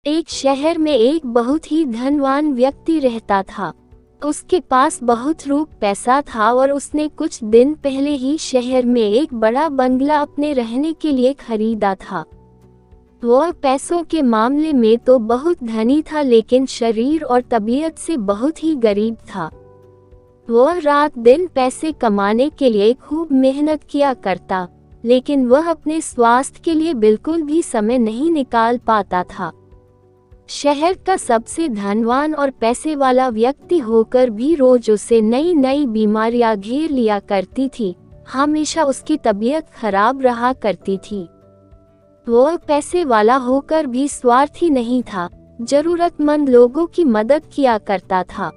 एक शहर में एक बहुत ही धनवान व्यक्ति रहता था। उसके पास बहुत रूप पैसा था और उसने कुछ दिन पहले ही शहर में एक बड़ा बंगला अपने रहने के लिए खरीदा था। वह पैसों के मामले में तो बहुत धनी था, लेकिन शरीर और तबीयत से बहुत ही गरीब था। वह रात दिन पैसे कमाने के लिए खूब मेहनत किया करता, लेकिन वह अपने स्वास्थ्य के लिए बिल्कुल भी समय नहीं निकाल पाता था। शहर का सबसे धनवान और पैसे वाला व्यक्ति होकर भी रोज उसे नई नई बीमारियां घेर लिया करती थी। हमेशा उसकी तबीयत खराब रहा करती थी। वह पैसे वाला होकर भी स्वार्थी नहीं था, जरूरतमंद लोगों की मदद किया करता था।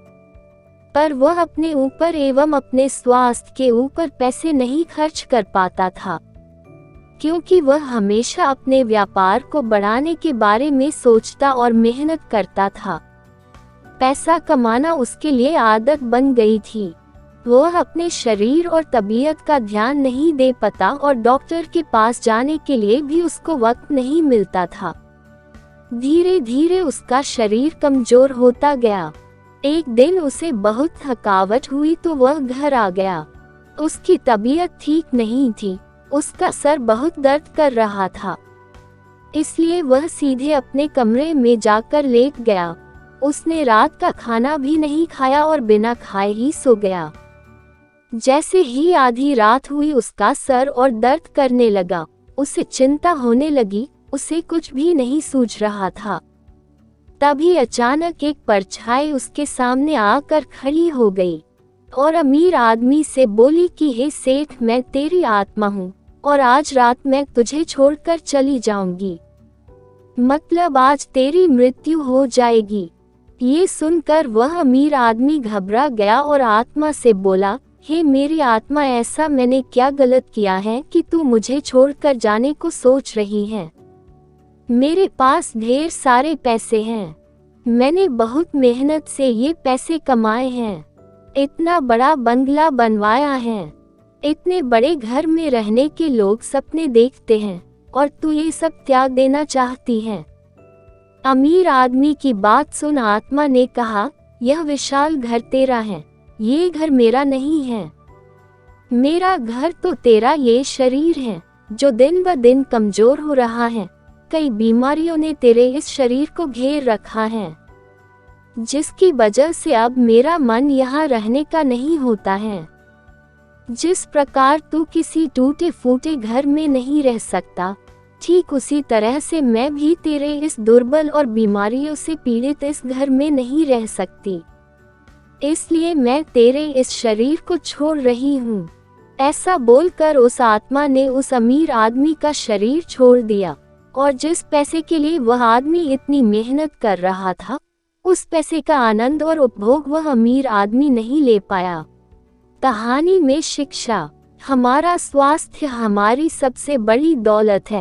पर वह अपने ऊपर एवं अपने स्वास्थ्य के ऊपर पैसे नहीं खर्च कर पाता था, क्योंकि वह हमेशा अपने व्यापार को बढ़ाने के बारे में सोचता और मेहनत करता था। पैसा कमाना उसके लिए आदत बन गई थी। वह अपने शरीर और तबीयत का ध्यान नहीं दे पाता और डॉक्टर के पास जाने के लिए भी उसको वक्त नहीं मिलता था। धीरे धीरे उसका शरीर कमजोर होता गया। एक दिन उसे बहुत थकावट हुई तो वह घर आ गया। उसकी तबीयत ठीक नहीं थी, उसका सर बहुत दर्द कर रहा था, इसलिए वह सीधे अपने कमरे में जाकर लेट गया। उसने रात का खाना भी नहीं खाया और बिना खाए ही सो गया। जैसे ही आधी रात हुई उसका सर और दर्द करने लगा। उसे चिंता होने लगी, उसे कुछ भी नहीं सूझ रहा था। तभी अचानक एक परछाई उसके सामने आकर खड़ी हो गई और अमीर आदमी से बोली कि हे सेठ, मैं तेरी आत्मा हूँ और आज रात मैं तुझे छोड़कर चली जाऊंगी, मतलब आज तेरी मृत्यु हो जाएगी। ये सुनकर वह अमीर आदमी घबरा गया और आत्मा से बोला, हे मेरी आत्मा, ऐसा मैंने क्या गलत किया है कि तू मुझे छोड़कर जाने को सोच रही है? मेरे पास ढेर सारे पैसे हैं, मैंने बहुत मेहनत से ये पैसे कमाए हैं, इतना बड़ा बंगला बनवाया है, इतने बड़े घर में रहने के लोग सपने देखते हैं और तू ये सब त्याग देना चाहती है। अमीर आदमी की बात सुन आत्मा ने कहा, यह विशाल घर तेरा है, ये घर मेरा नहीं है। मेरा घर तो तेरा ये शरीर है जो दिन ब दिन कमजोर हो रहा है। कई बीमारियों ने तेरे इस शरीर को घेर रखा है, जिसकी वजह से अब मेरा मन यहाँ रहने का नहीं होता है। जिस प्रकार तू किसी टूटे फूटे घर में नहीं रह सकता, ठीक उसी तरह से मैं भी तेरे इस दुर्बल और बीमारियों से पीड़ित इस घर में नहीं रह सकती, इसलिए मैं तेरे इस शरीर को छोड़ रही हूँ। ऐसा बोलकर उस आत्मा ने उस अमीर आदमी का शरीर छोड़ दिया और जिस पैसे के लिए वह आदमी इतनी मेहनत कर रहा था, उस पैसे का आनंद और उपभोग वह अमीर आदमी नहीं ले पाया। कहानी में शिक्षा, हमारा स्वास्थ्य हमारी सबसे बड़ी दौलत है।